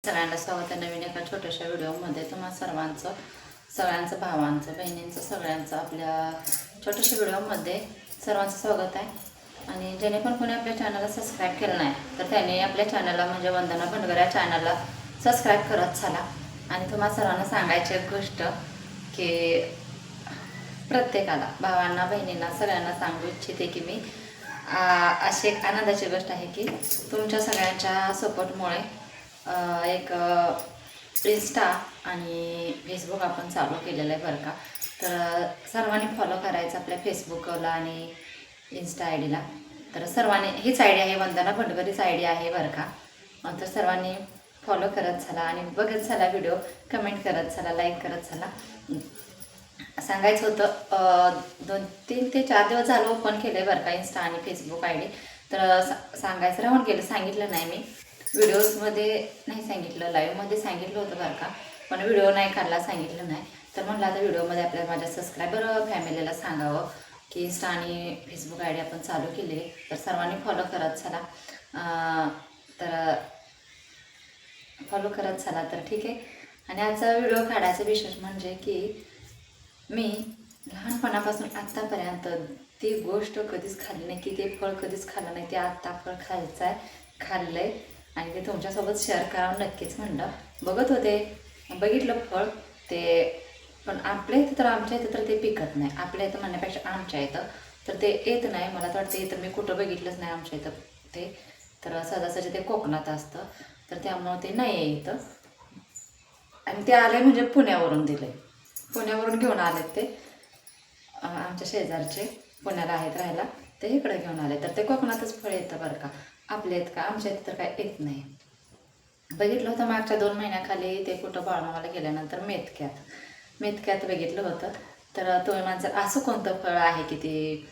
सगळ्यांना स्वागत आहे नवीन एका छोट्याशा व्हिडिओमध्ये। तुम्हा सगळ्यांचं भावांचं बहिणींचं सगळ्यांचं आपल्या छोट्याशा व्हिडिओमध्ये सर्वांचं स्वागत आहे। आणि ज्याने पण कोणी आपल्या चॅनलला सबस्क्राईब केलं नाही तर त्याने आपल्या चॅनलला म्हणजे वंदना भंडगर या चॅनलला सबस्क्राईब करत चला। आणि तुम्हा सर्वांना सांगायची एक गोष्ट की प्रत्येकाला भावांना बहिणींना सगळ्यांना सांगू इच्छिते की मी अशी एक आनंदाची गोष्ट आहे की तुमच्या सगळ्यांच्या सपोर्टमुळे एक इंस्टा आणि फेसबुक आपण चालू केलेलं आहे बरं का। तर सर्वांनी फॉलो करायचं आपल्या फेसबुकला आणि इंस्टा आय डीला। तर सर्वांनी हीच आय डी आहे, वंदना भंडगर हीच आय डी आहे बरं का। तर सर्वांनी फॉलो करत चला आणि बघत चला व्हिडिओ, कमेंट करत चला, लाईक करत चला। सांगायचं होतं 2-3 ते 4 दिवस झालं ओपन केलं आहे बरं का इंस्टा आणि फेसबुक आय डी। तर सांगायचं राहून गेलं, सांगितलं नाही मी व्हिडिओजमध्ये, नाही सांगितलं, लाईव्हमध्ये सांगितलं होतं बरं का, पण व्हिडिओ नाही काढला, सांगितलं नाही। तर म्हटलं आता व्हिडिओमध्ये आपल्या माझ्या सबस्क्रायबर फॅमिलीला सांगावं की इंस्टा आणि फेसबुक आय डी आपण चालू केली आहे। तर सर्वांनी फॉलो करत चला, तर फॉलो करत चला। तर ठीक आहे। आणि आजचा व्हिडिओ काढायचा विशेष म्हणजे की मी लहानपणापासून आत्तापर्यंत ती गोष्ट कधीच खाल्ली नाही, की ते फळ कधीच खाल्लं नाही, ते आत्ता फळ खायचं आहे, खाल्लं आहे आणि ते तुमच्यासोबत शेअर करावं नक्कीच म्हणलं। बघत होते, बघितलं फळ ते, पण आपल्या इथं तर आमच्या इथं तर ते पिकत नाही। आपल्या इथं म्हणण्यापेक्षा आमच्या इथं तर ते येत नाही, मला तर वाटतं इथं मी कुठं बघितलंच नाही आमच्या इथं ते। तर सहजासहजी ते कोकणात असतं, तर त्यामुळं ते नाही आहे इथं। आणि ते आले म्हणजे पुण्यावरून दिले, पुण्यावरून घेऊन आलेत ते आमच्या शेजारचे, पुण्याला आहेत राहायला, ते इकडे घेऊन आले। तर ते कोकणातच फळ येतं बरं का, आपल्या इथं का आमच्या इथं तर काय येत नाही। बघितलं होतं मागच्या 2 महिन्याखाली ते कुठं बाळमामाला गेल्यानंतर मेतक्यात बघितलं होतं। तर तुम्ही माणसं असं कोणतं फळ आहे की ते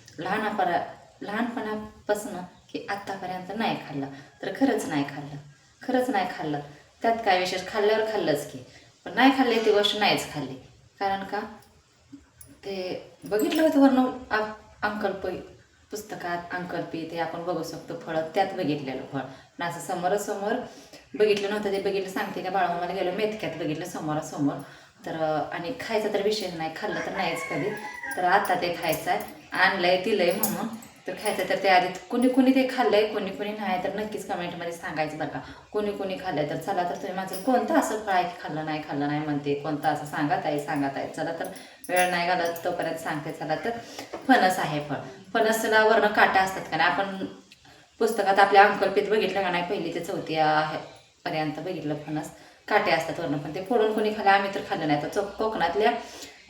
लहानपणापासून की आत्तापर्यंत नाही खाल्लं? तर खरंच नाही खाल्लं, खरंच नाही खाल्लं। त्यात काय विशेष, खाल्ल्यावर खाल्लंच की, पण नाही खाल्ली ती गोष्ट नाहीच खाल्ली। कारण का ते बघितलं होतं वरून अंकल्पी पुस्तकात, अंकल्पी ते आपण बघू शकतो फळं, त्यात बघितलेलं फळ, पण असं समोरासमोर बघितलं नव्हतं। ते बघितलं सांगते का, बाळमामाला गेलो मेतक्यात बघितलं समोरासमोर। तर आणि खायचा तर विषय नाही, खाल्लं तर नाहीच कधी। तर आता ते खायचं आहे, आणलंय दिलंय म्हणून तर खायचं। तर ते आधी कुणी ते खाल्लंय, कुणी नाही, तर नक्कीच कमेंटमध्ये सांगायचं बरं का, कुणी खाल्लंय। तर चला, तर तुम्ही माझं कोणतं असं फळ आहे की खाल्लं नाही म्हणते, कोणतं असं सांगत आहे। चला, तर वेळ नाही घालत तोपर्यंत सांगते चला। तर फणस आहे फळ, फणसला वरनं काटा असतात का नाही, आपण पुस्तकात आपल्या अंकल्पीत बघितलं का नाही, 1ली ते 4थी पर्यंत बघितलं फणस, काटे असतात वरनं, पण ते फोडून कोणी खाल्लं, आम्ही तर खाल्लं नाही। तर कोकणातल्या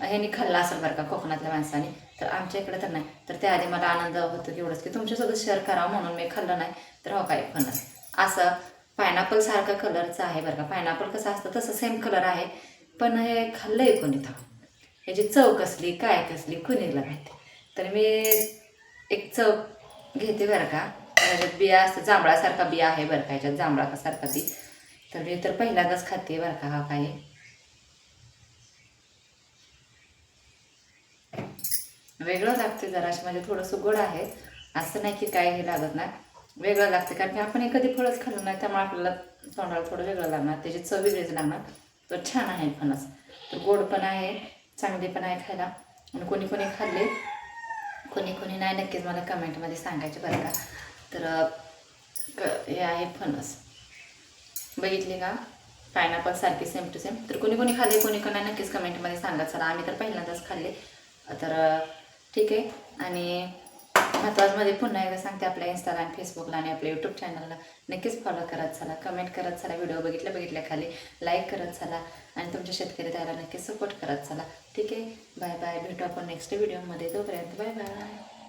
ह्यांनी खाल्लं असेल बरं का, कोकणातल्या माणसाने, तर आमच्या इकडे तर नाही। तर त्याआधी मला आनंद होतो की एवढंच की तुमच्यासोबत शेअर करावं म्हणून मी खाल्लं नाही। तर हो काय फणस असं पायनॅपल सारखं कलरचं आहे बरं का, पायनॅपल कसं असतं तसं सेम कलर आहे, पण हे खाल्लंय कोणी था, ह्याची चव कसली काय कसली कुणीला माहिती। तर मी एक चव घेते बरं का, त्याच्यात बिया असतं, जांभळासारखा बिया आहे बरं का, ह्याच्यात जांभळासारखा बी। तर मी तर पहिल्यांदाच खाते बरं का, हा काय वेगळं लागते जराशी, म्हणजे थोडंसं गोड आहे, असं नाही की काय हे लागत नाही, वेगळं लागते। कारण की आपण हे कधी फळच खाल्लं नाही, त्यामुळे आपल्याला तोंडाला थोडं वेगळं लागणार, त्याची चव वेगळीच लागणार। तर छान आहे फणस, तर गोड पण आहे, चांगली पण आहे खायला। आणि कोणी खाल्ले, कोणी नाही, नक्कीच मला कमेंटमध्ये सांगायचे बरं का। तर हे आहे फणस, बघितले का, पायनॅपल सारखी सेम टू सेम। तर कोणी खाल्ले, कोणी नाही, नक्कीच कमेंटमध्ये सांगा चला। आम्ही तर पहिल्यांदाच खाल्ले, तर ठीक आहे। आणि महत्त्वामध्ये पुन्हा एकदा सांगते, आपल्या इंस्टाला आणि फेसबुकला आणि आपल्या यूट्यूब चॅनलला नक्कीच फॉलो करत चला, कमेंट करत चला, व्हिडिओ बघितल्या खाली लाईक करत चला, आणि तुमच्या शेतकरी त्याला नक्कीच सपोर्ट करत चला। ठीक आहे, बाय बाय, भेटू आपण नेक्स्ट व्हिडिओमध्ये, तोपर्यंत बाय बाय।